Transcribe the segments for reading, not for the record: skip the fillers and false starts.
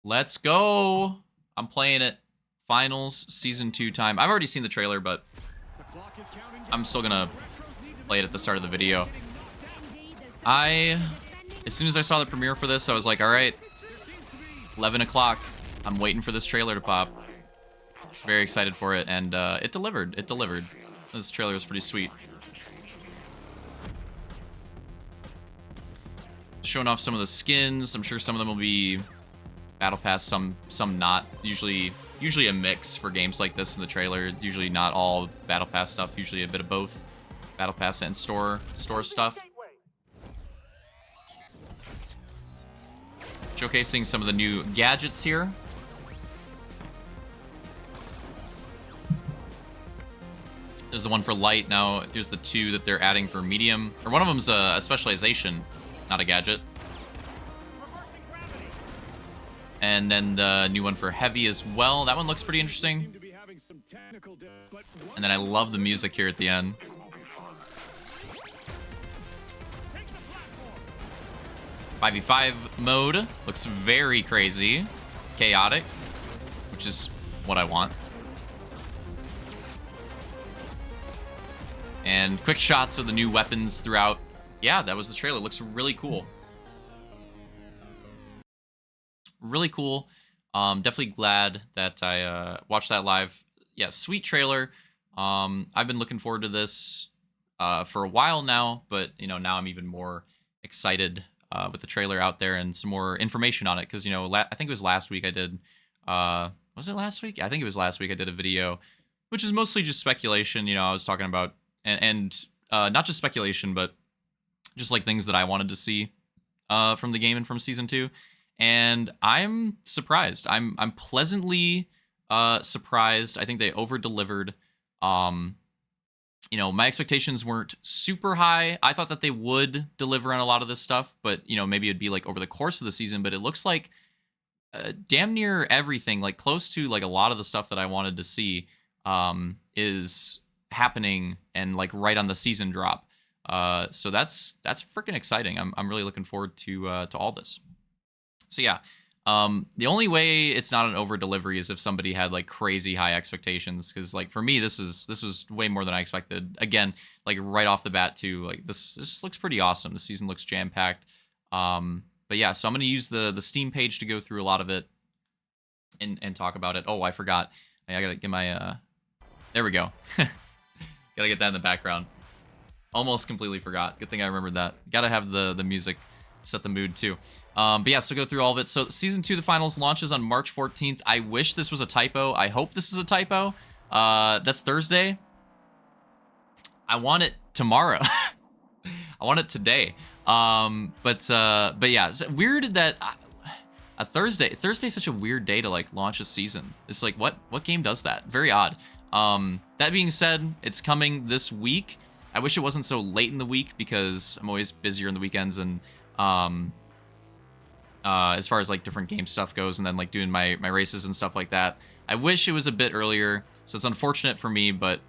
Let's go. I'm playing it. Finals Season 2 time. I've already seen the trailer, but I'm still gonna play it at the start of the video. As soon as I saw the premiere for this, I was like, all right, 11 o'clock. I'm waiting for this trailer to pop. I was very excited for it, and it delivered. It delivered. This trailer was pretty sweet. Showing off some of the skins. I'm sure some of them will be Battle Pass, some not. Usually a mix for games like this in the trailer. It's usually not all Battle Pass stuff. Usually a bit of both Battle Pass and store stuff. Showcasing some of the new gadgets here. There's the one for light. Now here's the two that they're adding for medium. Or one of them's a specialization, not a gadget. And then the new one for heavy as well. That one looks pretty interesting. And then I love the music here at the end. .5v5 mode looks very crazy. Chaotic, which is what I want. And quick shots of the new weapons throughout. Yeah, that was the trailer. Looks really cool. Really cool. Definitely glad that I watched that live. Yeah, sweet trailer. I've been looking forward to this for a while now, but now I'm even more excited with the trailer out there and some more information on it. Because I think it was last week I did. Was it last week? I think it was last week I did a video, which is mostly just speculation. I was talking about and not just speculation, but just like things that I wanted to see from the game and from Season 2. And I'm surprised. I'm pleasantly surprised. I think they over-delivered. My expectations weren't super high. I thought that they would deliver on a lot of this stuff, but maybe it'd be like over the course of the season. But it looks like damn near everything, like close to like a lot of the stuff that I wanted to see, is happening and like right on the season drop. So that's freaking exciting. I'm really looking forward to all this. So yeah, the only way it's not an over delivery is if somebody had like crazy high expectations, because like for me this was way more than I expected. Again, like right off the bat too, like this looks pretty awesome. The season looks jam packed. But yeah, so I'm gonna use the Steam page to go through a lot of it and talk about it. Oh, I forgot. I gotta get my there we go. Gotta get that in the background. Almost completely forgot. Good thing I remembered that. Gotta have the music set the mood too. But yeah, so go through all of it. So Season 2, the finals, launches on March 14th. I wish this was a typo. I hope this is a typo. That's Thursday. I want it tomorrow. I want it today. But yeah, it's weird that a Thursday's such a weird day to like launch a season. It's like, what game does that? Very odd. That being said, it's coming this week. I wish it wasn't so late in the week because I'm always busier in the weekends, and as far as like different game stuff goes, and then like doing my races and stuff like that. I wish it was a bit earlier, so it's unfortunate for me, but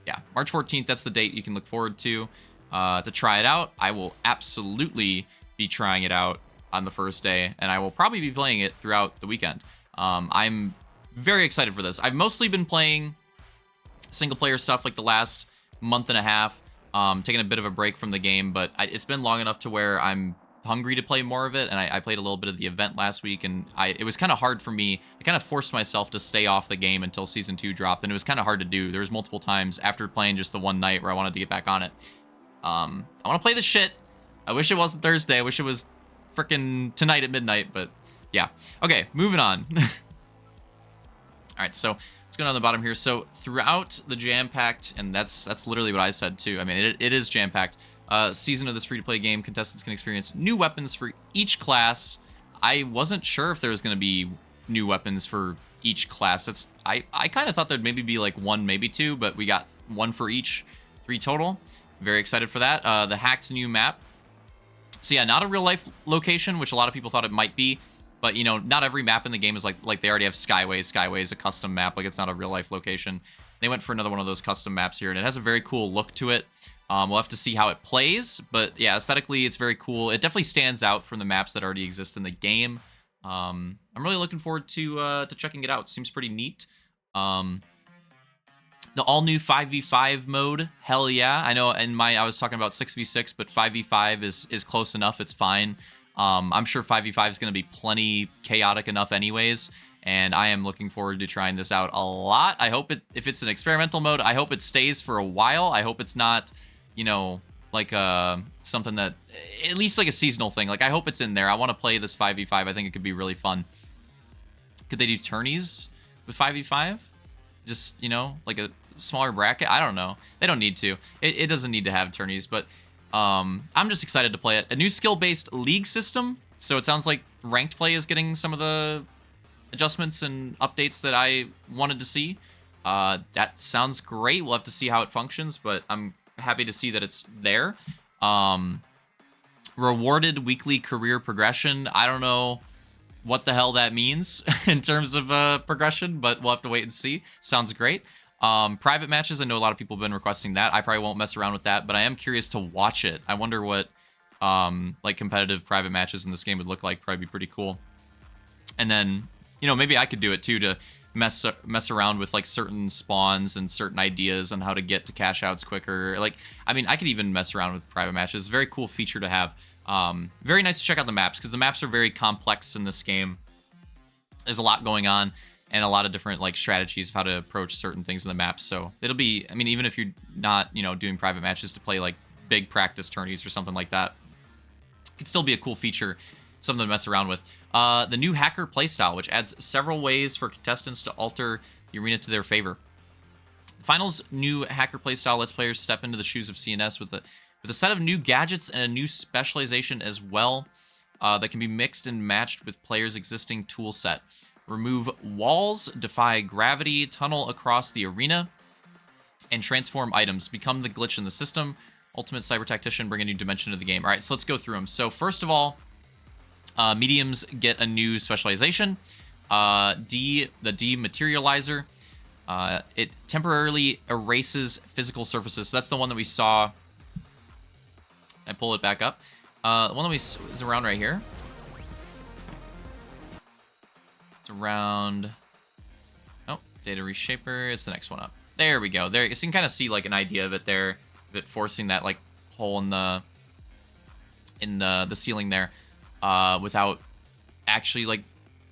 yeah, March 14th, that's the date you can look forward to try it out. I will absolutely be trying it out on the first day, and I will probably be playing it throughout the weekend. I'm very excited for this. I've mostly been playing single player stuff like the last month and a half, taking a bit of a break from the game, but it's been long enough to where I'm hungry to play more of it, and I played a little bit of the event last week, and it was kind of hard for me. I kind of forced myself to stay off the game until Season 2 dropped, and it was kind of hard to do. There was multiple times after playing just the one night where I wanted to get back on it. I want to play this shit. I wish it wasn't Thursday. I wish it was freaking tonight at midnight, but yeah. Okay, moving on. All right, so let's go down the bottom here. So throughout the jam-packed, and that's literally what I said too. I mean, it is jam-packed. Season of this free-to-play game, contestants can experience new weapons for each class. I wasn't sure if there was going to be new weapons for each class. I kind of thought there'd maybe be like one, maybe two, but we got one for each, 3 total. Very excited for that. The hacked new map. So yeah, not a real-life location, which a lot of people thought it might be. But, not every map in the game is like they already have Skyways. Skyway is a custom map. Like, it's not a real-life location. They went for another one of those custom maps here, and it has a very cool look to it. We'll have to see how it plays. But, yeah, aesthetically, it's very cool. It definitely stands out from the maps that already exist in the game. I'm really looking forward to checking it out. Seems pretty neat. Um, the all new 5v5 mode, hell yeah. I know I was talking about 6v6, but 5v5 is close enough. It's fine. I'm sure 5v5 is going to be plenty chaotic enough anyways, and I am looking forward to trying this out a lot. I hope if it's an experimental mode, I hope it stays for a while. I hope it's not, you know, like something that, at least like a seasonal thing. Like, I hope it's in there. I want to play this 5v5. I think it could be really fun. Could they do tourneys with 5v5? Just, you know, like a smaller bracket? I don't know. They don't need to. It doesn't need to have tourneys, but I'm just excited to play it. A new skill-based league system. So it sounds like ranked play is getting some of the adjustments and updates that I wanted to see. That sounds great. We'll have to see how it functions, but I'm happy to see that it's there. Rewarded weekly career progression. I don't know what the hell that means in terms of progression, but we'll have to wait and see. Sounds great. Private matches, I know a lot of people have been requesting that. I probably won't mess around with that, but I am curious to watch it. I wonder what like competitive private matches in this game would look like. Probably be pretty cool. And then, you know, maybe I could do it too, to mess around with like certain spawns and certain ideas on how to get to cash outs quicker. Like, I mean, I could even mess around with private matches. Very cool feature to have. Very nice to check out the maps, because the maps are very complex in this game. There's a lot going on and a lot of different like strategies of how to approach certain things in the maps. So it'll be, I mean, even if you're not, you know, doing private matches to play like big practice tourneys or something like that, it could still be a cool feature, something to mess around with. The new hacker playstyle, which adds several ways for contestants to alter the arena to their favor. Final's new hacker playstyle lets players step into the shoes of CNS with a set of new gadgets and a new specialization as well, that can be mixed and matched with players' existing tool set. Remove walls, defy gravity, tunnel across the arena, and transform items. Become the glitch in the system. Ultimate Cyber Tactician, bring a new dimension to the game. All right, so let's go through them. So first of all, mediums get a new specialization. The Dematerializer. It temporarily erases physical surfaces. So that's the one that we saw. I pull it back up. The one that is around right here. It's around. Oh, Data Reshaper. It's the next one up. There we go. There, you can kind of see like an idea of it there, of it forcing that like hole in the ceiling there, without actually like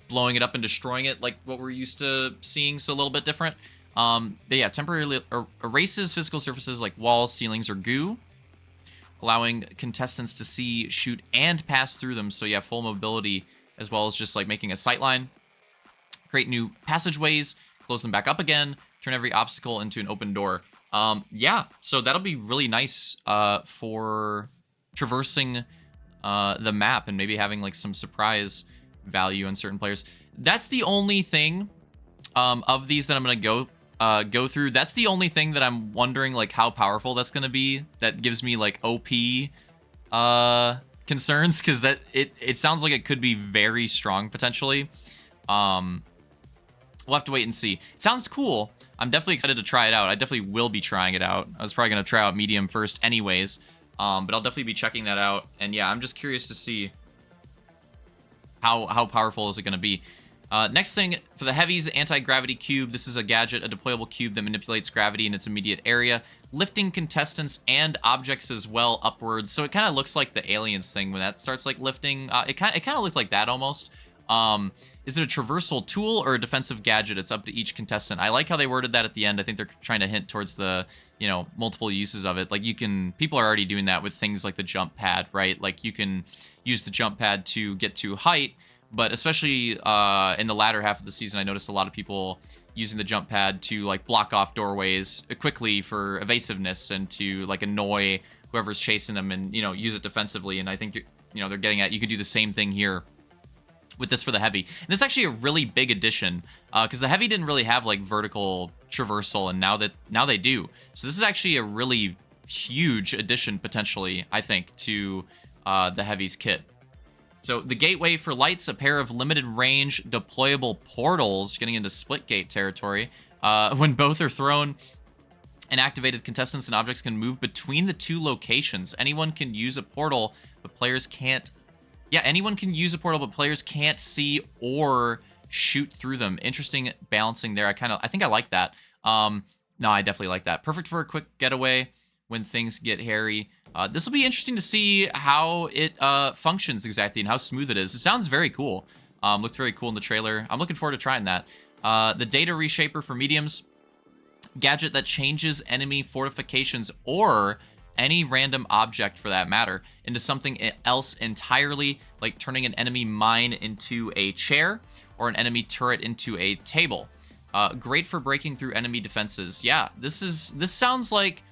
blowing it up and destroying it like what we're used to seeing. So a little bit different. But yeah, temporarily erases physical surfaces like walls, ceilings, or goo, allowing contestants to see, shoot, and pass through them. So yeah, full mobility, as well as just like making a sightline. Create new passageways, close them back up again, turn every obstacle into an open door. Yeah, so that'll be really nice for traversing the map and maybe having like some surprise value on certain players. That's the only thing of these that I'm gonna go through. That's the only thing that I'm wondering like how powerful that's gonna be. That gives me like OP concerns, because that it sounds like it could be very strong potentially. We'll have to wait and see. It sounds cool. I'm definitely excited to try it out. I definitely will be trying it out. I was probably gonna try out medium first anyways, but I'll definitely be checking that out. And yeah, I'm just curious to see how powerful is it gonna be. Next thing, for the heavies, anti-gravity cube. This is a gadget, a deployable cube that manipulates gravity in its immediate area, lifting contestants and objects as well upwards. So it kind of looks like the aliens thing when that starts like lifting. It kind of looked like that almost. Is it a traversal tool or a defensive gadget? It's up to each contestant. I like how they worded that at the end. I think they're trying to hint towards the, you know, multiple uses of it. Like people are already doing that with things like the jump pad, right? Like you can use the jump pad to get to height. But especially in the latter half of the season, I noticed a lot of people using the jump pad to like block off doorways quickly for evasiveness and to like annoy whoever's chasing them and, you know, use it defensively. And I think, you know, they're getting at, you could do the same thing here with this for the heavy. And this is actually a really big addition, because the heavy didn't really have like vertical traversal, and now they do. So this is actually a really huge addition potentially, I think, to the heavy's kit. So the gateway for lights, a pair of limited range deployable portals, getting into split gate territory. When both are thrown and activated, contestants and objects can move between the two locations. Anyone can use a portal, but players can't Yeah, anyone can use a portal, but players can't see or shoot through them. Interesting balancing there. I think I like that. No, I definitely like that. Perfect for a quick getaway when things get hairy. This will be interesting to see how it functions exactly and how smooth it is. It sounds very cool. Looked very cool in the trailer. I'm looking forward to trying that. The data reshaper for mediums. Gadget that changes enemy fortifications or any random object for that matter into something else entirely, like turning an enemy mine into a chair or an enemy turret into a table. Great for breaking through enemy defenses. Yeah, this sounds like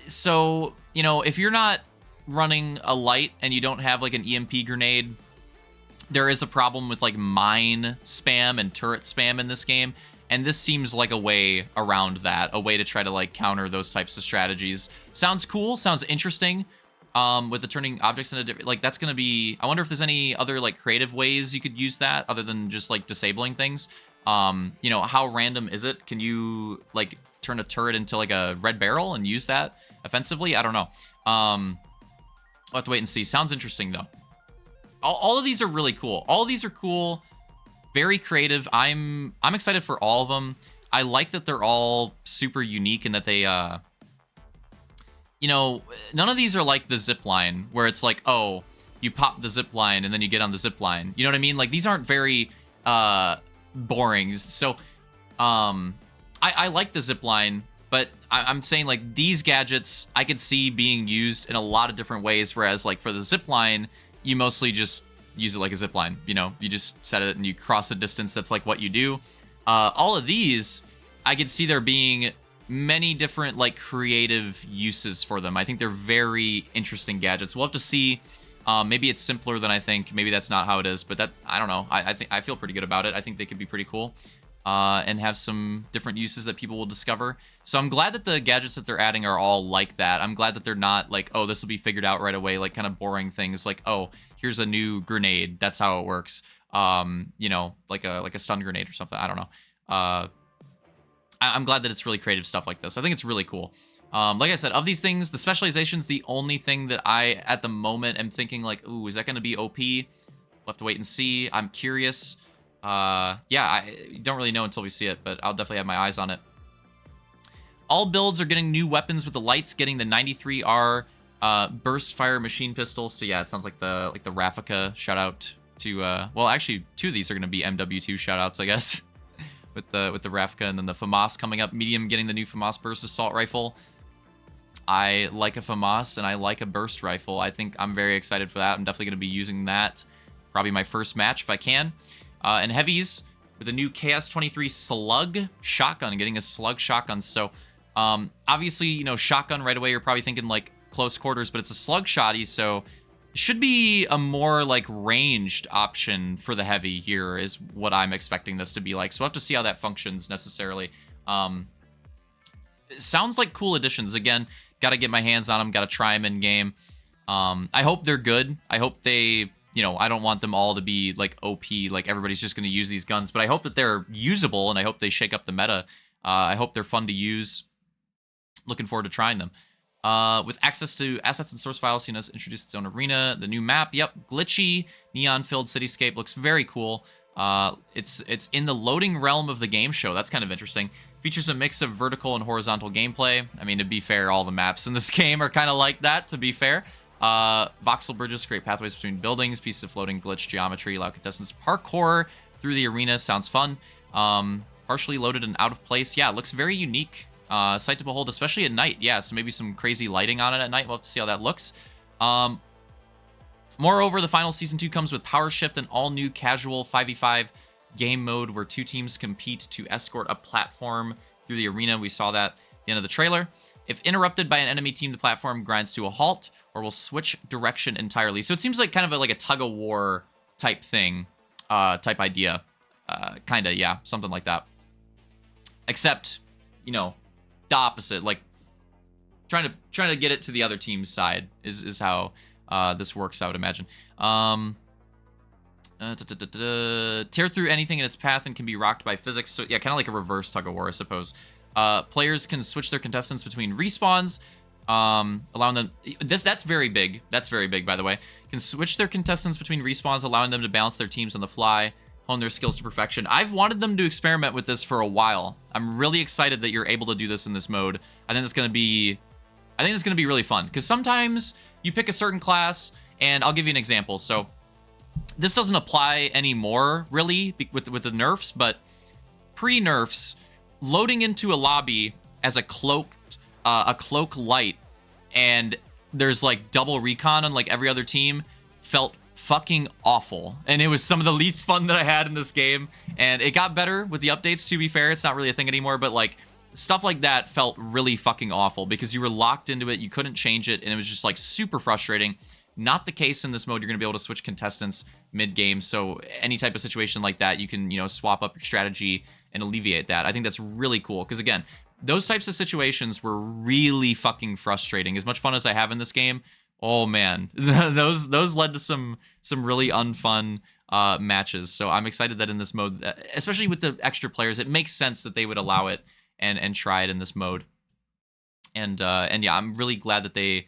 so, you know, if you're not running a light and you don't have like an EMP grenade, there is a problem with like mine spam and turret spam in this game. And this seems like a way around that, a way to try to like counter those types of strategies. Sounds cool, sounds interesting. With the turning objects into different, like that's gonna be, I wonder if there's any other like creative ways you could use that other than just like disabling things. You know, how random is it? Can you like turn a turret into like a red barrel and use that offensively? I don't know. We'll have to wait and see. Sounds interesting though. All of these are really cool. All of these are cool. Very creative. I'm excited for all of them. I like that they're all super unique and that they, you know, none of these are like the zip line where it's like, oh, you pop the zip line and then you get on the zip line. You know what I mean? Like these aren't very boring. So, I like the zip line, but I'm saying like these gadgets I could see being used in a lot of different ways. Whereas like for the zip line, you mostly just use it like a zip line. You know, you just set it and you cross a distance. That's like what you do. All of these, I could see there being many different like creative uses for them. I think they're very interesting gadgets. We'll have to see. Maybe it's simpler than I think. Maybe that's not how it is, but that, I don't know. I think I feel pretty good about it. I think they could be pretty cool. And have some different uses that people will discover. So I'm glad that the gadgets that they're adding are all like that. I'm glad that they're not like, oh, this will be figured out right away, like kind of boring things like, oh, here's a new grenade. That's how it works. You know, like a stun grenade or something. I don't know. I'm glad that it's really creative stuff like this. I think it's really cool. Like I said, of these things, the specialization's the only thing that I, at the moment, am thinking like, ooh, is that going to be OP? We'll have to wait and see. I'm curious. Yeah, I don't really know until we see it, but I'll definitely have my eyes on it. All builds are getting new weapons, with the lights getting the 93R burst fire machine pistol. So yeah, it sounds like the Raffica. Shout out to well, actually, two of these are going to be MW2 shout outs, I guess. with the Raffica, and then the FAMAS coming up. Medium getting the new FAMAS burst assault rifle. I like a FAMAS and I like a burst rifle. I think I'm very excited for that. I'm definitely going to be using that. Probably my first match if I can. And heavies with a new KS-23 slug shotgun, getting a slug shotgun. So obviously, you know, shotgun right away, you're probably thinking like close quarters, but it's a slug shotty, so it should be a more like ranged option for the heavy here is what I'm expecting this to be like. So we'll have to see how that functions necessarily. It sounds like cool additions. Again, got to get my hands on them, got to try them in game. I hope they're good. I hope they... You know, I don't want them all to be like OP, like everybody's just going to use these guns, but I hope that they're usable and I hope they shake up the meta. I hope they're fun to use. Looking forward to trying them. With access to assets and source files, CNS introduced its own arena. The new map, yep, glitchy, neon-filled cityscape, looks very cool. It's in the loading realm of the game show. That's kind of interesting. Features a mix of vertical and horizontal gameplay. I mean, to be fair, all the maps in this game are kind of like that, to be fair. Voxel bridges create pathways between buildings, pieces of floating glitch geometry, allow contestants parkour through the arena. Sounds fun. Partially loaded and out of place. Yeah, it looks very unique. Sight to behold, especially at night. Yeah, so maybe some crazy lighting on it at night. We'll have to see how that looks. Moreover, the final Season 2 comes with Power Shift, an all-new casual 5v5 game mode where two teams compete to escort a platform through the arena. We saw that at the end of the trailer. If interrupted by an enemy team, the platform grinds to a halt or will switch direction entirely. So it seems like kind of like a tug-of-war type thing, type idea. Kind of, yeah, something like that. Except, you know, the opposite. Like, trying to get it to the other team's side is how this works, I would imagine. Tear through anything in its path and can be rocked by physics. So, yeah, kind of like a reverse tug-of-war, I suppose. Players can switch their contestants between respawns. allowing them that's very big. That's very big, by the way. Can switch their contestants between respawns, allowing them to balance their teams on the fly, hone their skills to perfection. I've wanted them to experiment with this for a while. I'm really excited that you're able to do this in this mode. I think it's gonna be really fun, because sometimes you pick a certain class, and I'll give you an example. So this doesn't apply anymore, really, with the nerfs, but pre-nerfs, loading into a lobby as a cloak light, and there's like double recon on like every other team, felt fucking awful. And it was some of the least fun that I had in this game. And it got better with the updates, to be fair. It's not really a thing anymore, but like stuff like that felt really fucking awful because you were locked into it, you couldn't change it, and it was just like super frustrating. Not the case in this mode. You're going to be able to switch contestants mid-game, so any type of situation like that, you can, you know, swap up your strategy and alleviate that. I think that's really cool, because again, those types of situations were really fucking frustrating. As much fun as I have in this game, oh man, those led to some really unfun matches. So I'm excited that in this mode, especially with the extra players, it makes sense that they would allow it and try it in this mode. And yeah, I'm really glad that they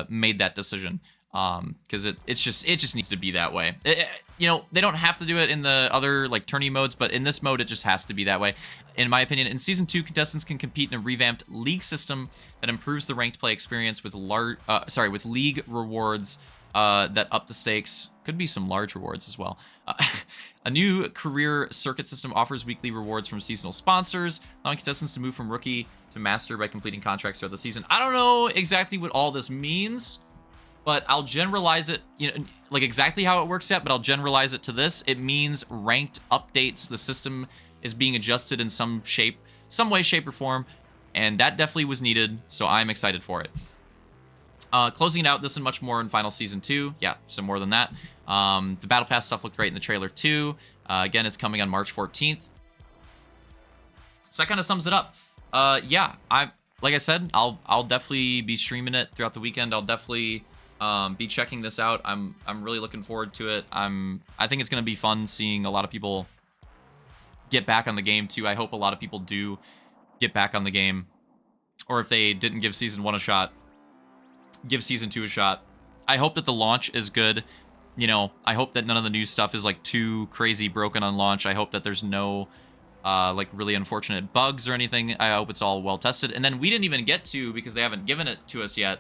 made that decision, because it just needs to be that way. You know, they don't have to do it in the other like tourney modes, but in this mode it just has to be that way, in my opinion. In Season 2, contestants can compete in a revamped league system that improves the ranked play experience with with league rewards that up the stakes. Could be some large rewards as well. A new career circuit system offers weekly rewards from seasonal sponsors, allowing contestants to move from rookie to master by completing contracts throughout the season. I don't know exactly what all this means, but I'll generalize it, you know, like exactly how it works yet, but I'll generalize it to this. It means ranked updates. The system is being adjusted in some way, shape, or form, and that definitely was needed, so I'm excited for it. Closing it out, this and much more in Final Season 2. Yeah, some more than that. The Battle Pass stuff looked great in the trailer too. Again, it's coming on March 14th. So that kind of sums it up. Yeah, like I said, I'll definitely be streaming it throughout the weekend. I'll definitely be checking this out. I'm really looking forward to it. I think it's gonna be fun seeing a lot of people get back on the game too. I hope a lot of people do get back on the game, or if they didn't give Season 1 a shot, give Season 2 a shot. I hope that the launch is good. You know, I hope that none of the new stuff is like too crazy broken on launch. I hope that there's no like really unfortunate bugs or anything. I hope it's all well tested. And then we didn't even get to, because they haven't given it to us yet,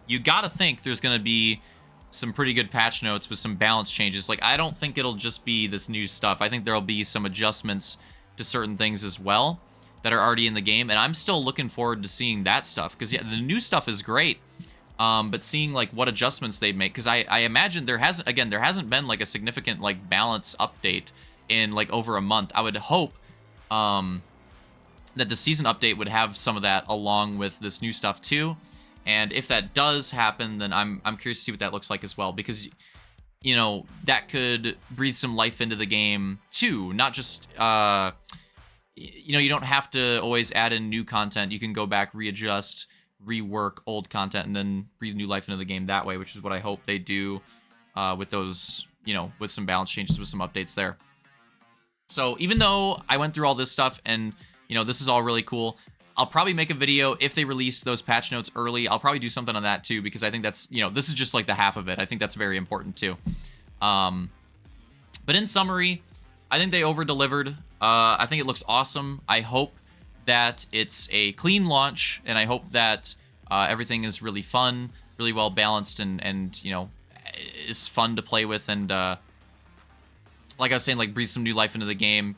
you gotta think there's gonna be some pretty good patch notes with some balance changes. Like, I don't think it'll just be this new stuff. I think there'll be some adjustments to certain things as well that are already in the game, and I'm still looking forward to seeing that stuff, because yeah, the new stuff is great, but seeing like what adjustments they make, because I imagine there hasn't been like a significant like balance update in like over a month. I would hope that the season update would have some of that along with this new stuff too, and if that does happen, then I'm curious to see what that looks like as well, because you know, that could breathe some life into the game too, not just you know, you don't have to always add in new content. You can go back, readjust, rework old content, and then breathe new life into the game that way, which is what I hope they do with those, you know, with some balance changes, with some updates there. So even though I went through all this stuff and, you know, this is all really cool, I'll probably make a video if they release those patch notes early. I'll probably do something on that too, because I think that's, you know, this is just like the half of it. I think that's very important too. But in summary, I think they over-delivered. I think it looks awesome. I hope that it's a clean launch, and I hope that everything is really fun, really well balanced, and you know, is fun to play with, and like I was saying, like breathe some new life into the game,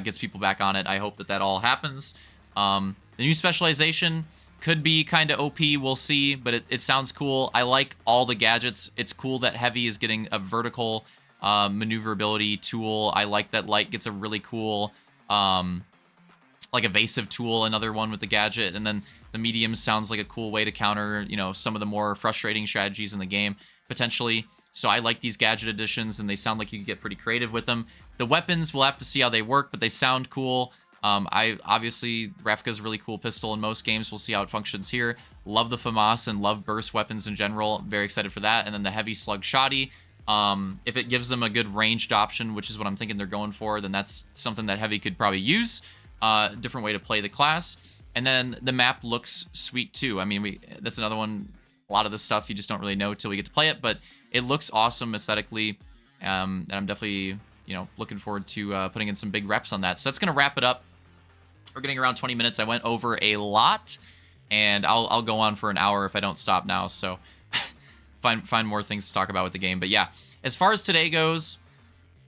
gets people back on it. I hope that all happens. The new specialization could be kind of OP, we'll see, but it sounds cool. I like all the gadgets. It's cool that Heavy is getting a vertical maneuverability tool. I like that Light gets a really cool like evasive tool, another one with the gadget, and then the medium sounds like a cool way to counter, you know, some of the more frustrating strategies in the game potentially. So I like these gadget additions, and they sound like you can get pretty creative with them. The weapons, we'll have to see how they work, but they sound cool. I obviously, Rafka's a really cool pistol in most games. We'll see how it functions here. Love the FAMAS and love burst weapons in general. Very excited for that. And then the heavy slug shoddy. If it gives them a good ranged option, which is what I'm thinking they're going for, then that's something that Heavy could probably use. Different way to play the class. And then the map looks sweet too. I mean, that's another one. A lot of this stuff you just don't really know till we get to play it, but it looks awesome aesthetically. And I'm definitely, looking forward to putting in some big reps on that. So that's gonna wrap it up. We're getting around 20 minutes. I went over a lot, and I'll go on for an hour if I don't stop now. So find more things to talk about with the game. But yeah, as far as today goes,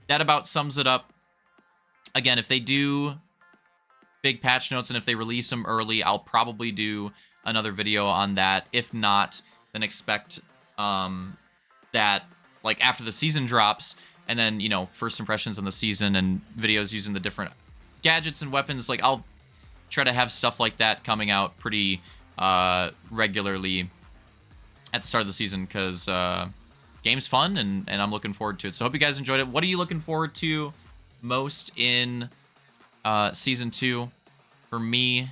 that about sums it up. Again, if they do big patch notes and if they release them early, I'll probably do another video on that. If not, then expect that like after the season drops, and then first impressions on the season and videos using the different gadgets and weapons, like I'll try to have stuff like that coming out pretty regularly at the start of the season, because game's fun, and I'm looking forward to it. So hope you guys enjoyed it. What are you looking forward to most in season 2? For me,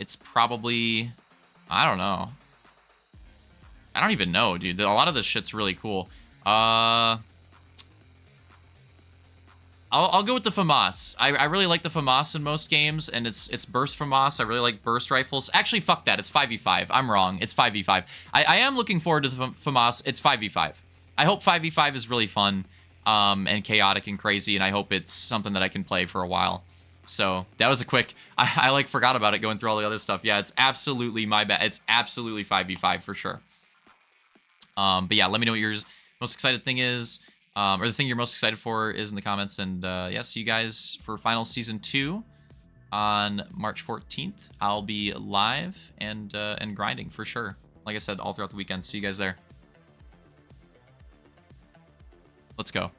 it's probably, I don't know. I don't even know, dude. A lot of this shit's really cool. I'll go with the FAMAS. I really like the FAMAS in most games, and it's burst FAMAS. I really like burst rifles. Actually, fuck that. It's 5v5. I'm wrong. It's 5v5. I am looking forward to the FAMAS. It's 5v5. I hope 5v5 is really fun and chaotic and crazy, and I hope it's something that I can play for a while. So that was a quick, I like forgot about it going through all the other stuff. Yeah, it's absolutely my bad. It's absolutely 5v5 for sure. But yeah, let me know what your most excited thing is, or the thing you're most excited for is in the comments. And yeah, see you guys for final season 2 on March 14th. I'll be live and grinding for sure. Like I said, all throughout the weekend. See you guys there. Let's go.